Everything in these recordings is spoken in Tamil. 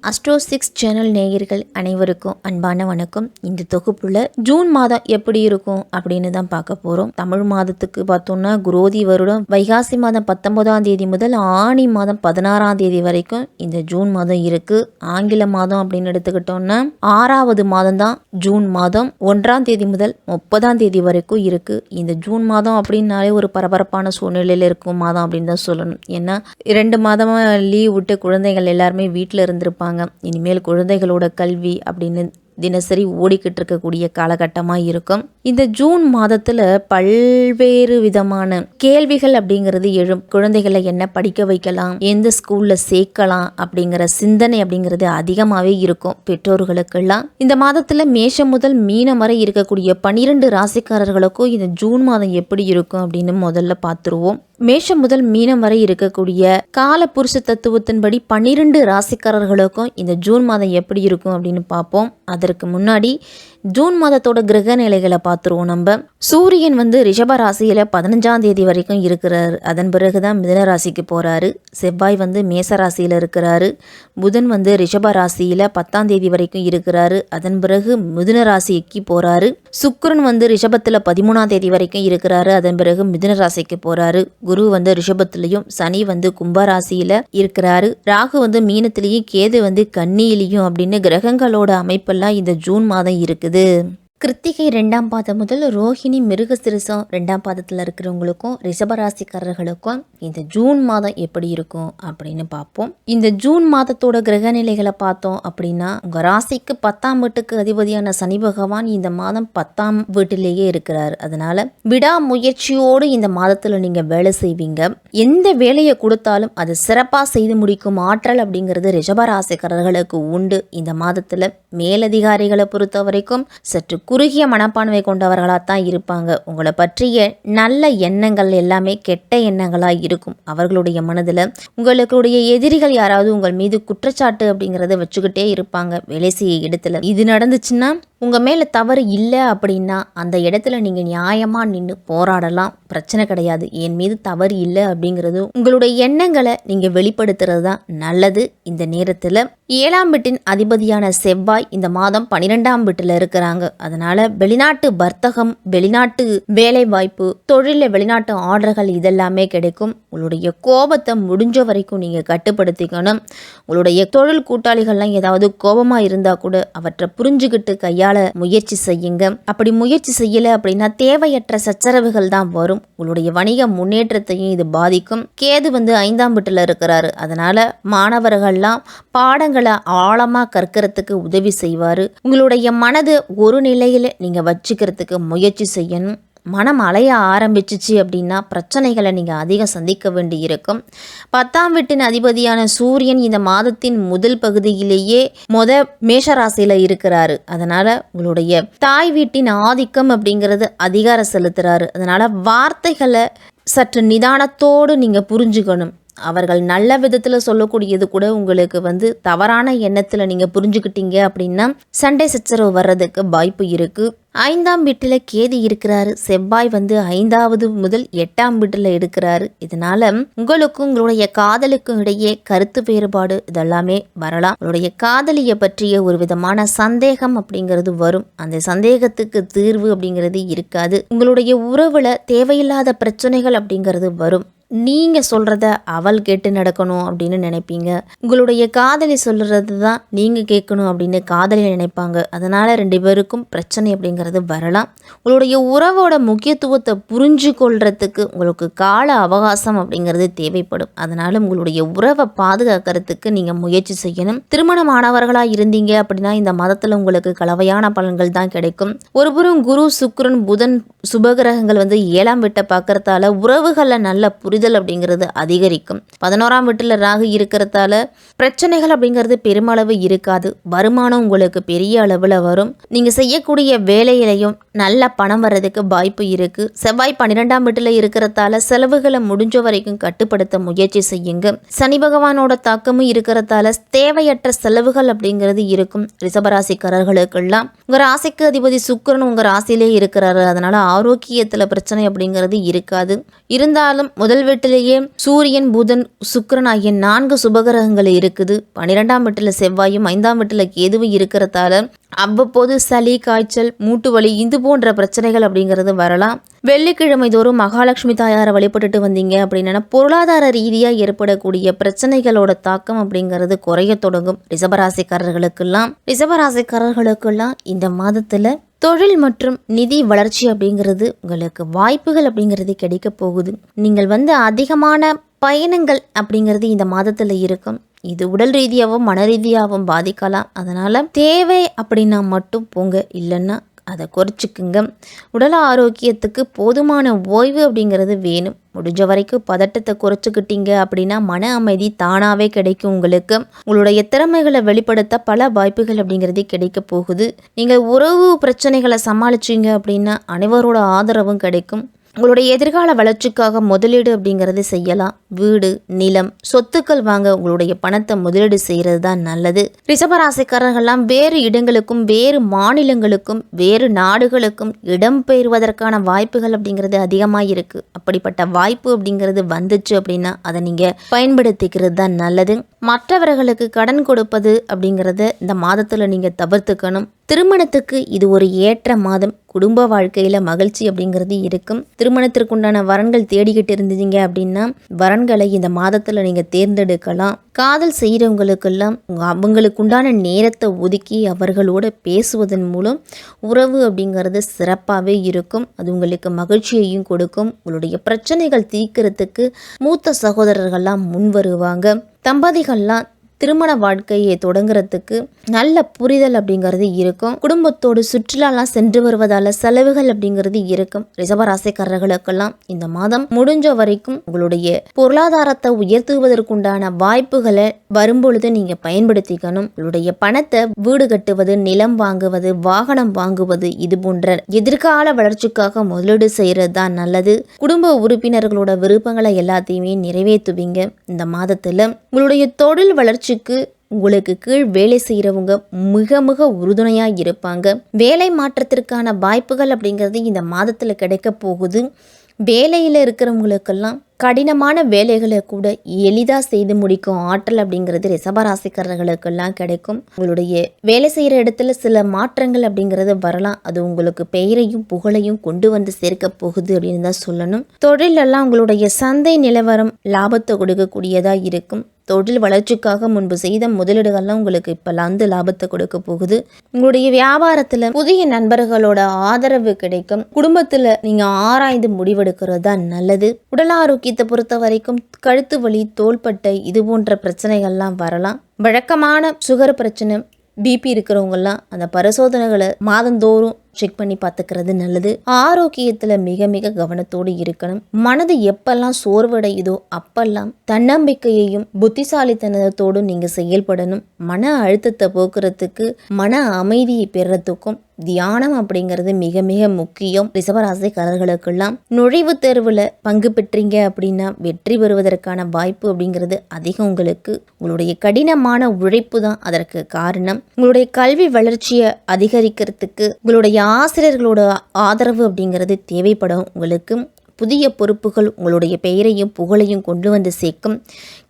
அஸ்ட்ரோ 6 சேனல் நேயர்கள் அனைவருக்கும் அன்பான வணக்கம். இந்த தொகுப்புல ஜூன் மாதம் எப்படி இருக்கும் அப்படின்னு தான் பார்க்க போறோம். தமிழ் மாதத்துக்கு பார்த்தோம்னா குரோதி வருடம் வைகாசி மாதம் 19ஆம் தேதி முதல் ஆனி மாதம் 16ஆம் தேதி வரைக்கும் இந்த ஜூன் மாதம் இருக்கு. ஆங்கில மாதம் அப்படின்னு எடுத்துக்கிட்டோம்னா 6வது மாதம் தான் ஜூன் மாதம் 1ஆம் தேதி முதல் 30ஆம் தேதி வரைக்கும் இருக்கு. இந்த ஜூன் மாதம் அப்படின்னாலே ஒரு பரபரப்பான சூழ்நிலையில இருக்கும் மாதம் அப்படின்னு தான் சொல்லணும். ஏன்னா 2 மாதமா லீவ் விட்டு குழந்தைகள் எல்லாருமே வீட்டில் இருந்திருப்பாங்க. இனிமேல் குழந்தைகளோட கல்வி அப்படின்னு தினசரி ஓடிக்கிட்டு இருக்கக்கூடிய காலகட்டமாக இருக்கும். இந்த ஜூன் மாதத்தில் பல்வேறு விதமான கேள்விகள் அப்படிங்கிறது எழும். குழந்தைகளை என்ன படிக்க வைக்கலாம், எந்த ஸ்கூலில் சேர்க்கலாம் அப்படிங்கிற சிந்தனை அப்படிங்கிறது அதிகமாகவே இருக்கும் பெற்றோர்களுக்கெல்லாம். இந்த மாதத்தில் மேஷம் முதல் மீனம் வரை இருக்கக்கூடிய 12 ராசிக்காரர்களுக்கும் இந்த ஜூன் மாதம் எப்படி இருக்கும் அப்படின்னு முதல்ல பார்த்துருவோம். மேஷம் முதல் மீனம் வரை இருக்கக்கூடிய கால புருஷ தத்துவத்தின்படி 12 ராசிக்காரர்களுக்கும் இந்த ஜூன் மாதம் எப்படி இருக்கும் அப்படின்னு பார்ப்போம். அதற்கு முன்னாடி ஜூன் மாதத்தோட கிரக நிலைகளை பார்த்துருவோம். நம்ம சூரியன் ரிஷப ராசியில் 15ஆம் தேதி வரைக்கும் இருக்கிறாரு. அதன் பிறகுதான் மிதுன ராசிக்கு போகிறாரு. செவ்வாய் மேச ராசியில் இருக்கிறாரு. புதன் ரிஷப ராசியில் 10ஆம் தேதி வரைக்கும் இருக்கிறாரு. அதன் பிறகு மிதுன ராசிக்கு போகிறாரு. சுக்கிரன் ரிஷபத்தில் 13ஆம் தேதி வரைக்கும் இருக்கிறாரு. அதன் பிறகு மிதுன ராசிக்கு போகிறாரு. குரு ரிஷபத்திலையும், சனி கும்பராசியில் இருக்கிறாரு. ராகு மீனத்திலையும், கேது கன்னியிலையும் அப்படின்னு கிரகங்களோட அமைப்பெல்லாம் இந்த ஜூன் மாதம் இருக்குது. கிருத்திகை 2ஆம் பாதம் முதல் ரோஹிணி மிருகசிருசம் 2ஆம் பாதத்தில் இருக்கிறவங்களுக்கும் ரிஷபராசிக்காரர்களுக்கும் இந்த ஜூன் மாதம் எப்படி இருக்கும் அப்படின்னு பார்ப்போம். இந்த ஜூன் மாதத்தோட கிரக நிலைகளை பார்த்தோம் அப்படின்னா உங்கள் ராசிக்கு 10ஆம் வீட்டுக்கு அதிபதியான சனி பகவான் இந்த மாதம் 10ஆம் வீட்டிலேயே இருக்கிறார். அதனால விடாமுயற்சியோடு இந்த மாதத்தில் நீங்கள் வேலை செய்வீங்க. எந்த வேலையை கொடுத்தாலும் அது சிறப்பாக செய்து முடிக்கும் ஆற்றல் அப்படிங்கிறது ரிஷபராசிக்காரர்களுக்கு உண்டு. இந்த மாதத்தில் மேலதிகாரிகளை பொறுத்த வரைக்கும் சற்று குறுகிய மனப்பான்மை கொண்டவர்களாக இருப்பாங்க. உங்களை பற்றிய நல்ல எண்ணங்கள் எல்லாமே கெட்ட எண்ணங்களாக இருக்கும் அவர்களுடைய மனதில். உங்களுடைய எதிரிகள் யாராவது உங்கள் மீது குற்றச்சாட்டு அப்படிங்கிறத வச்சுக்கிட்டே இருப்பாங்க வேலை செய்ய இடத்துல. இது நடந்துச்சுன்னா உங்கள் மேலே தவறு இல்லை அப்படின்னா அந்த இடத்துல நீங்கள் நியாயமாக நின்று போராடலாம், பிரச்சனை கிடையாது. என் மீது தவறு இல்லை அப்படிங்கிறது உங்களுடைய எண்ணங்களை நீங்கள் வெளிப்படுத்துறது தான் நல்லது. இந்த நேரத்தில் 7ஆம் வீட்டின் அதிபதியான செவ்வாய் இந்த மாதம் 12ஆம் வீட்டில் இருக்கிறாங்க. அதனால வெளிநாட்டு வர்த்தகம், வெளிநாட்டு வேலை வாய்ப்பு, தொழிலில் வெளிநாட்டு ஆர்டர்கள் இதெல்லாமே கிடைக்கும். உங்களுடைய கோபத்தை முடிஞ்ச வரைக்கும் நீங்கள் கட்டுப்படுத்திக்கணும். உங்களுடைய தொழில் கூட்டாளிகள்லாம் ஏதாவது கோபமாக இருந்தால் கூட அவற்றை புரிஞ்சுக்கிட்டு கையாள முயற்சி செய்யுங்க. அப்படி முயற்சி செய்யலை அப்படின்னா தேவையற்ற சச்சரவுகள் தான் வரும். உங்களுடைய வணிக முன்னேற்றத்தையும் இது பாதிக்கும். கேது 5ஆம் வீட்டில் இருக்கிறாரு. அதனால மாணவர்கள்லாம் பாடங்களை ஆழமாக கற்கிறதுக்கு உதவி செய்வார். உங்களுடைய மனது ஒரு நிலையில் நீங்கள் வச்சுக்கிறதுக்கு முயற்சி செய்யணும். மனம் அலைய ஆரம்பிச்சிச்சு அப்படின்னா பிரச்சனைகளை நீங்கள் அதிகம் சந்திக்க வேண்டி இருக்கும். 10ஆம் வீட்டின் அதிபதியான சூரியன் இந்த மாதத்தின் முதல் பகுதியிலேயே மேஷராசியில் இருக்கிறாரு. அதனால் உங்களுடைய தாய் வீட்டின் ஆதிக்கம் அப்படிங்கிறது அதிகாரம் செலுத்துறாரு. அதனால் வார்த்தைகளை சற்று நிதானத்தோடு நீங்கள் புரிஞ்சுக்கணும். அவர்கள் நல்ல விதத்தில் சொல்லக்கூடியது கூட உங்களுக்கு தவறான எண்ணத்தில் நீங்கள் புரிஞ்சுக்கிட்டீங்க அப்படின்னா சண்டை சச்சரவு வர்றதுக்கு வாய்ப்பு இருக்குது. 5ஆம் வீட்டில் கேது இருக்கிறாரு. செவ்வாய் 5வது முதல் 8ஆம் வீட்டில் இருக்கிறாரு. இதனால உங்களுக்கும் உங்களுடைய காதலுக்கும் இடையே கருத்து வேறுபாடு இதெல்லாமே வரலாம். உங்களுடைய காதலியை பற்றிய ஒரு விதமான சந்தேகம் அப்படிங்கிறது வரும். அந்த சந்தேகத்துக்கு தீர்வு அப்படிங்கிறது இருக்காது. உங்களுடைய உறவுல தேவையில்லாத பிரச்சனைகள் அப்படிங்கிறது வரும். நீங்கள் சொல்கிறத அவள் கேட்டு நடக்கணும் அப்படின்னு நினைப்பீங்க. உங்களுடைய காதலி சொல்கிறது தான் நீங்கள் கேட்கணும் அப்படின்னு காதலி நினைப்பாங்க. அதனால் 2 பேருக்கும் பிரச்சனை அப்படிங்கிறது வரலாம். உங்களுடைய உறவோட முக்கியத்துவத்தை புரிஞ்சு கொள்றதுக்கு உங்களுக்கு கால அவகாசம் அப்படிங்கிறது தேவைப்படும். அதனால் உங்களுடைய உறவை பாதுகாக்கிறதுக்கு நீங்கள் முயற்சி செய்யணும். திருமணமானவர்களாக இருந்தீங்க அப்படின்னா இந்த மாதத்தில் உங்களுக்கு கலவையான பலன்கள் தான் கிடைக்கும். ஒருபுறம் குரு, சுக்கிரன், புதன் சுபகிரகங்கள் 7ஆம் வீட்டை பார்க்கறதால உறவுகளை நல்ல புரிதல் அப்படிங்கிறது அதிகரிக்கும். 11ஆம் வீட்டில் ராகு இருக்கிறதால பிரச்சனைகள் அப்படிங்கிறது பெருமளவு இருக்காது. வருமானம் உங்களுக்கு பெரிய அளவில் வரும். நீங்கள் செய்யக்கூடிய வேலையிலையும் நல்ல பணம் வர்றதுக்கு வாய்ப்பு இருக்கு. செவ்வாய் 12ஆம் வீட்டில் இருக்கிறதால செலவுகளை முடிஞ்ச வரைக்கும் கட்டுப்படுத்த முயற்சி செய்யுங்க. சனி பகவானோட தாக்கமும் இருக்கிறதால தேவையற்ற செலவுகள் அப்படிங்கிறது இருக்கும் ரிஷபராசிக்காரர்களுக்கெல்லாம். உங்கள் ராசிக்கு அதிபதி சுக்கிரன் உங்கள் ராசியிலே இருக்கிறாரு. அதனால ஆரோக்கியத்தில் பிரச்சனை அப்படிங்கிறது இருக்காது. இருந்தாலும் முதல் வீட்டிலேயே சூரியன், புதன், சுக்கிரன் ஆகிய 4 சுபகிரகங்கள் இருக்குது. 12ஆம் வீட்டில் செவ்வாயும் 5ஆம் வீட்டில் கேதுவும் இருக்கிறதால அவ்வப்போது சளி, காய்ச்சல், மூட்டு வலி இது போன்ற பிரச்சனைகள் அப்படிங்கிறது வரலாம். வெள்ளிக்கிழமை தோறும் மகாலட்சுமி தாயாரை வழிபட்டுட்டு வந்தீங்க அப்படின்னா பொருளாதார ரீதியாக ஏற்படக்கூடிய பிரச்சனைகளோட தாக்கம் அப்படிங்கிறது குறைய தொடங்கும். ரிஷபராசிக்காரர்களுக்கெல்லாம் இந்த மாதத்துல தொழில் மற்றும் நிதி வளர்ச்சி அப்படிங்கிறது உங்களுக்கு வாய்ப்புகள் அப்படிங்கிறது கிடைக்க போகுது. நீங்கள் அதிகமான பயணங்கள் அப்படிங்கிறது இந்த மாதத்துல இருக்கும். இது உடல் ரீதியாகவும் மன ரீதியாகவும் பாதிக்கலாம். அதனால தேவை அப்படின்னா மட்டும் போங்க, இல்லைன்னா அதை குறைச்சிக்குங்க. உடல் ஆரோக்கியத்துக்கு போதுமான ஓய்வு அப்படிங்கிறது வேணும். முடிஞ்ச வரைக்கும் பதட்டத்தை குறைச்சிக்கிட்டீங்க அப்படின்னா மன அமைதி தானாகவே கிடைக்கும். உங்களுடைய திறமைகளை வெளிப்படுத்த பல வாய்ப்புகள் அப்படிங்கிறது கிடைக்க போகுது. நீங்கள் உறவு பிரச்சனைகளை சமாளிச்சிங்க அப்படின்னா அனைவரோட ஆதரவும் கிடைக்கும். உங்களுடைய எதிர்கால வளர்ச்சிக்காக முதலீடு அப்படிங்கிறது செய்யலாம். வீடு, நிலம், சொத்துக்கள் வாங்க உங்களுடைய பணத்தை முதலீடு செய்கிறது தான் நல்லது. ரிஷபராசிக்காரர்கள்லாம் வேறு இடங்களுக்கும் வேறு மாநிலங்களுக்கும் வேறு நாடுகளுக்கும் இடம் பெயர்வதற்கான வாய்ப்புகள் அப்படிங்கிறது அதிகமாக இருக்குது. அப்படிப்பட்ட வாய்ப்பு அப்படிங்கிறது வந்துச்சு அப்படின்னா அதை நீங்கள் பயன்படுத்திக்கிறது தான் நல்லது. மற்றவர்களுக்கு கடன் கொடுப்பது அப்படிங்கிறத இந்த மாதத்தில் நீங்கள் தவிர்த்துக்கணும். திருமணத்துக்கு இது ஒரு ஏற்ற மாதம். குடும்ப வாழ்க்கையில் மகிழ்ச்சி அப்படிங்கிறது இருக்கும். திருமணத்திற்குண்டான வரன்கள் தேடிக்கிட்டு இருந்தீங்க அப்படின்னா வரன்களை இந்த மாதத்தில் நீங்கள் தேர்ந்தெடுக்கலாம். காதல் செய்கிறவங்களுக்கெல்லாம் அவங்களுக்குண்டான நேரத்தை ஒதுக்கி அவர்களோட பேசுவதன் மூலம் உறவு அப்படிங்கிறது சிறப்பாகவே இருக்கும். அது உங்களுக்கு மகிழ்ச்சியையும் கொடுக்கும். உங்களுடைய பிரச்சனைகள் தீர்க்கிறதுக்கு மூத்த சகோதரர்கள்லாம் முன் வருவாங்க. தம்பதிகள்லாம் திருமண வாழ்க்கையை தொடங்குறதுக்கு நல்ல புரிதல் அப்படிங்கிறது இருக்கும். குடும்பத்தோடு சுற்றுலாலாம் சென்று வருவதால செலவுகள் அப்படிங்கிறது இருக்கும். ரிஷபராசிக்காரர்களுக்கெல்லாம் இந்த மாதம் முடிஞ்ச வரைக்கும் உங்களுடைய பொருளாதாரத்தை உயர்த்துவதற்குண்டான வாய்ப்புகளை வரும்பொழுது நீங்க பயன்படுத்திக்கணும். உங்களுடைய பணத்தை வீடு கட்டுவது, நிலம் வாங்குவது, வாகனம் வாங்குவது இது போன்ற எதிர்கால வளர்ச்சிக்காக முதலீடு செய்யறது தான் நல்லது. குடும்ப உறுப்பினர்களோட விருப்பங்களை எல்லாத்தையுமே நிறைவேற்றுவீங்க. இந்த மாதத்துல உங்களுடைய தொழில் வளர்ச்சி உங்களுக்கு கீழ் வேலை செய்கிறவங்க மிக மிக உறுதுணையாக இருப்பாங்க. வேலை மாற்றத்திற்கான வாய்ப்புகள் அப்படிங்கிறது இந்த மாதத்தில் கிடைக்க போகுது. வேலையில் இருக்கிறவங்களுக்கெல்லாம் கடினமான வேலைகளை கூட எளிதாக செய்து முடிக்கும் ஆற்றல் அப்படிங்கிறது ரிஷபராசிக்காரர்களுக்கெல்லாம் கிடைக்கும். உங்களுடைய வேலை செய்கிற இடத்துல சில மாற்றங்கள் அப்படிங்கிறது வரலாம். அது உங்களுக்கு பெயரையும் புகழையும் கொண்டு வந்து சேர்க்க போகுது அப்படின்னு தான் சொல்லணும். தொழிலெல்லாம் உங்களுடைய சந்தை நிலவரம் லாபத்தை கொடுக்கக்கூடியதாக இருக்கும். தொழில் வளர்ச்சிக்காக முன்பு செய்த முதலீடுகள்லாம் உங்களுக்கு இப்போல்லாம் லாபத்தை கொடுக்க போகுது. உங்களுடைய வியாபாரத்தில் புதிய நண்பர்களோட ஆதரவு கிடைக்கும். குடும்பத்தில் நீங்கள் ஆராய்ந்து முடிவெடுக்கிறது தான் நல்லது. உடல் ஆரோக்கியத்தை பொறுத்த வரைக்கும் கழுத்து வலி, தோள்பட்டை இது போன்ற பிரச்சனைகள்லாம் வரலாம். வழக்கமான சுகர் பிரச்சனை, பிபி இருக்கிறவங்கலாம் அந்த பரிசோதனைகளை மாதந்தோறும் செக் பண்ணி பார்த்துக்கிறது நல்லது. ஆரோக்கியத்தில் மிக மிக கவனத்தோடு இருக்கணும். மனது எப்பெல்லாம் சோர்வடையுதோ அப்பெல்லாம் தன்னம்பிக்கையையும் புத்திசாலித்தனத்தோடும் நீங்கள் செயல்படணும். மன அழுத்தத்தை போக்குறதுக்கு, மன அமைதியை பெறத்துக்கும் தியானம் அப்படிங்கிறது மிக மிக முக்கியம். ரிஷபராசிக்காரர்களுக்கெல்லாம் நுழைவுத் தேர்வில் பங்கு பெற்றீங்க அப்படின்னா வெற்றி பெறுவதற்கான வாய்ப்பு அப்படிங்கிறது அதிகம். உங்களுடைய கடினமான உழைப்பு தான் அதற்கு காரணம். உங்களுடைய கல்வி வளர்ச்சியை அதிகரிக்கிறதுக்கு உங்களுடைய ஆசிரியர்களோட ஆதரவு அப்படிங்கிறது தேவைப்படும். உங்களுக்கு புதிய பொறுப்புகள் உங்களுடைய பெயரையும் புகழையும் கொண்டு வந்து சேர்க்கும்.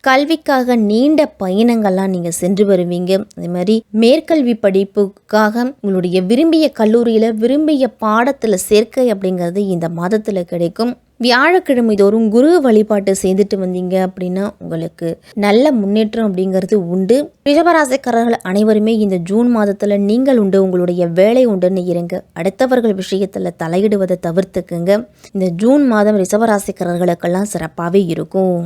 கல்விக்காக நீண்ட பயணங்கள்லாம் நீங்கள் சென்று வருவீங்க. அதே மாதிரி மேற்கல்வி படிப்புக்காக உங்களுடைய விரும்பிய கல்லூரியில் விரும்பிய பாடத்தில் சேர்க்கை அப்படிங்கிறது இந்த மாதத்தில் கிடைக்கும். வியாழக்கிழமை தோறும் குரு வழிபாட்டு செய்துட்டு வந்தீங்க அப்படின்னா உங்களுக்கு நல்ல முன்னேற்றம் அப்படிங்கிறது உண்டு. ரிஷபராசிக்காரர்கள் அனைவருமே இந்த ஜூன் மாதத்தில் நீங்கள் உண்டு, உங்களுடைய வேலை உண்டுன்னு இருங்க. அடுத்தவர்கள் விஷயத்தில் தலையிடுவதை தவிர்த்துக்குங்க. இந்த ஜூன் மாதம் ரிஷபராசிக்காரர்களுக்கெல்லாம் சிறப்பாகவே இருக்கும்.